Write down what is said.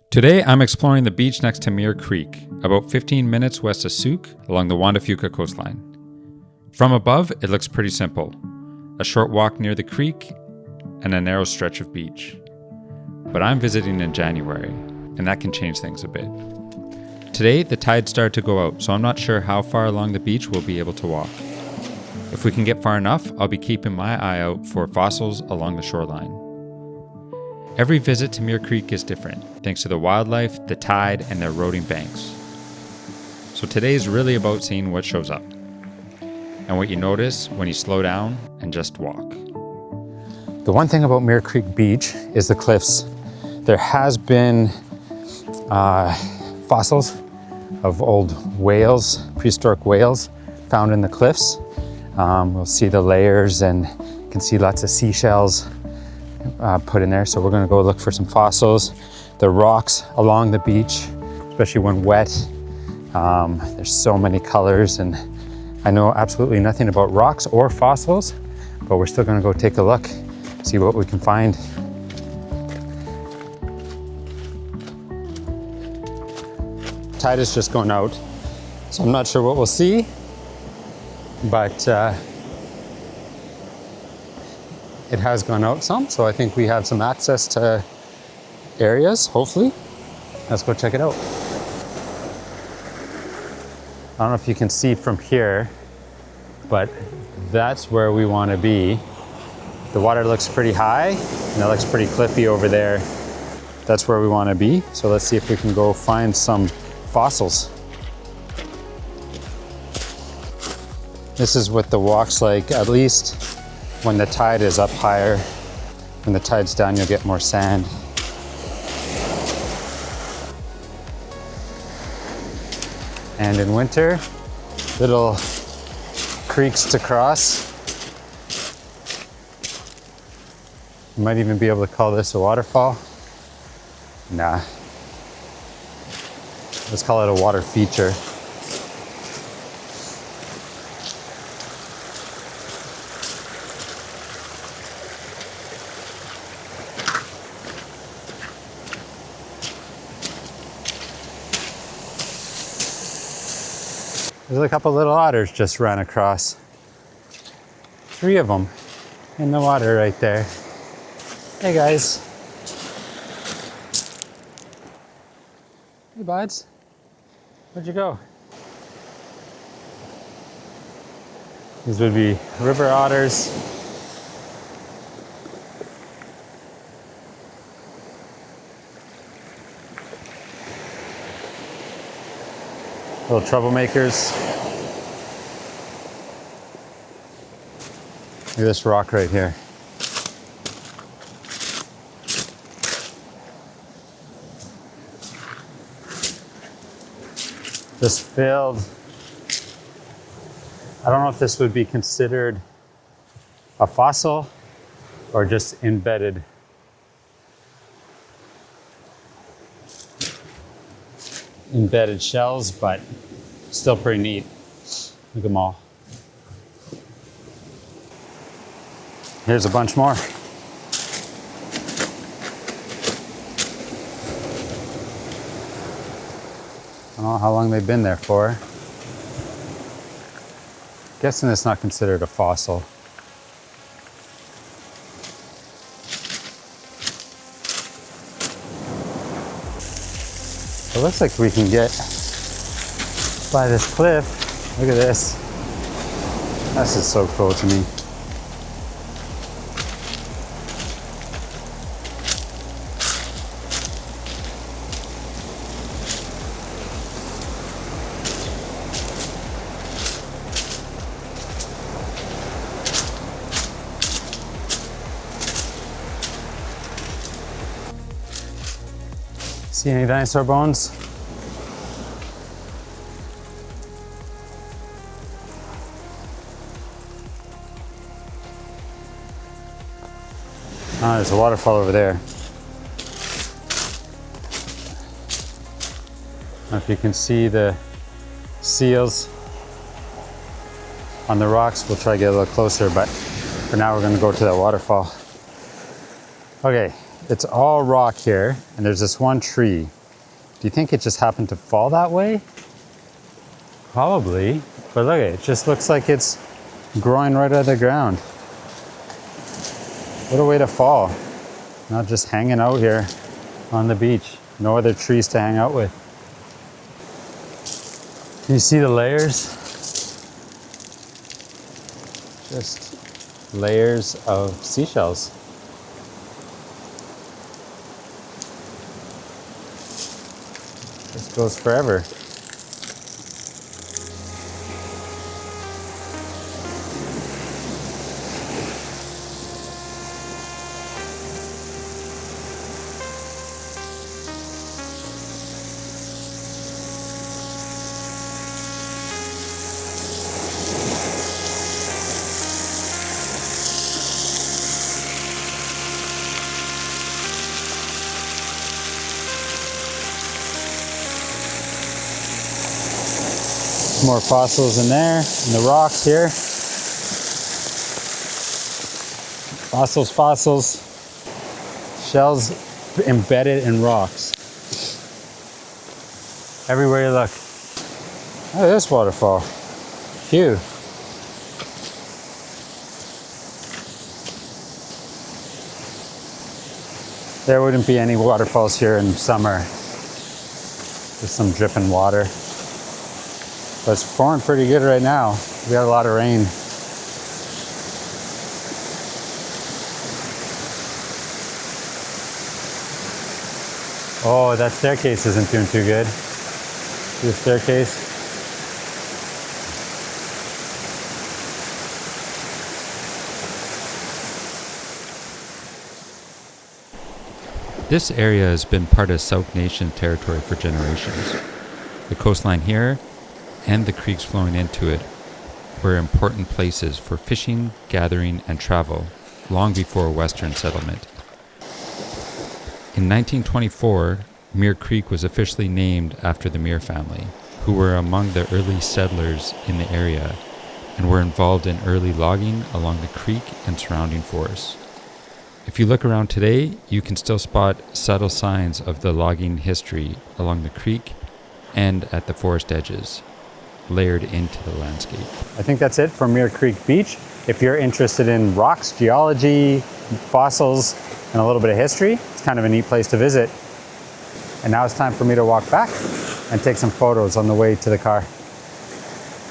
Today, I'm exploring the beach next to Muir Creek, about 15 minutes west of Sooke, along the Juan de Fuca coastline. From above, it looks pretty simple. A short walk near the creek and a narrow stretch of beach. But I'm visiting in January, and that can change things a bit. Today, the tide started to go out, so I'm not sure how far along the beach we'll be able to walk. If we can get far enough, I'll be keeping my eye out for fossils along the shoreline. Every visit to Muir Creek is different, thanks to the wildlife, the tide, and the eroding banks. So today is really about seeing what shows up, and what you notice when you slow down and just walk. The one thing about Muir Creek Beach is the cliffs. There has been fossils of old whales, prehistoric whales, found in the cliffs. We'll see the layers and you can see lots of seashells put in there. So we're gonna go look for some fossils. The rocks along the beach, especially when wet, there's so many colors, and I know absolutely nothing about rocks or fossils, but we're still gonna go take a look, see what we can find. Tide is just going out, so I'm not sure what we'll see, but it has gone out some, so I think we have some access to areas, hopefully. Let's go check it out. I don't know if you can see from here, but that's where we want to be. The water looks pretty high, and it looks pretty cliffy over there. That's where we want to be, so let's see if we can go find some fossils. This is what the walk's like, at least when the tide is up higher. When the tide's down, you'll get more sand. And in winter, little creeks to cross. You might even be able to call this a waterfall. Nah. Let's call it a water feature. There's a couple little otters just ran across. 3 of them in the water right there. Hey guys. Hey buds. Where'd you go? These would be river otters. Little troublemakers. Look at this rock right here. Just filled. I don't know if this would be considered a fossil or just embedded. Embedded shells, but still pretty neat. Look at them all. Here's a bunch more. I don't know how long they've been there for. Guessing it's not considered a fossil. It looks like we can get by this cliff. Look at this. This is so cool to me. See any dinosaur bones? Ah, there's a waterfall over there. I don't know if you can see the seals on the rocks. We'll try to get a little closer, but for now we're going to go to that waterfall. Okay, it's all rock here, and there's this one tree. Do you think it just happened to fall that way? Probably, but look, it just looks like it's growing right out of the ground. What a way to fall. Not just hanging out here on the beach. No other trees to hang out with. Can you see the layers? Just layers of seashells. This goes forever. More fossils in there, in the rocks here. Fossils, fossils. Shells embedded in rocks. Everywhere you look. Look at this waterfall. Huge. There wouldn't be any waterfalls here in summer. Just some dripping water. But it's pouring pretty good right now. We got a lot of rain. Oh, that staircase isn't doing too good. See the staircase? This area has been part of Sooke Nation territory for generations. The coastline here and the creeks flowing into it were important places for fishing, gathering, and travel long before Western settlement. In 1924, Muir Creek was officially named after the Muir family, who were among the early settlers in the area and were involved in early logging along the creek and surrounding forests. If you look around today, you can still spot subtle signs of the logging history along the creek and at the forest edges, layered into the landscape. I think that's it for Muir Creek Beach. If you're interested in rocks, geology, fossils, and a little bit of history, it's kind of a neat place to visit. And now it's time for me to walk back and take some photos on the way to the car.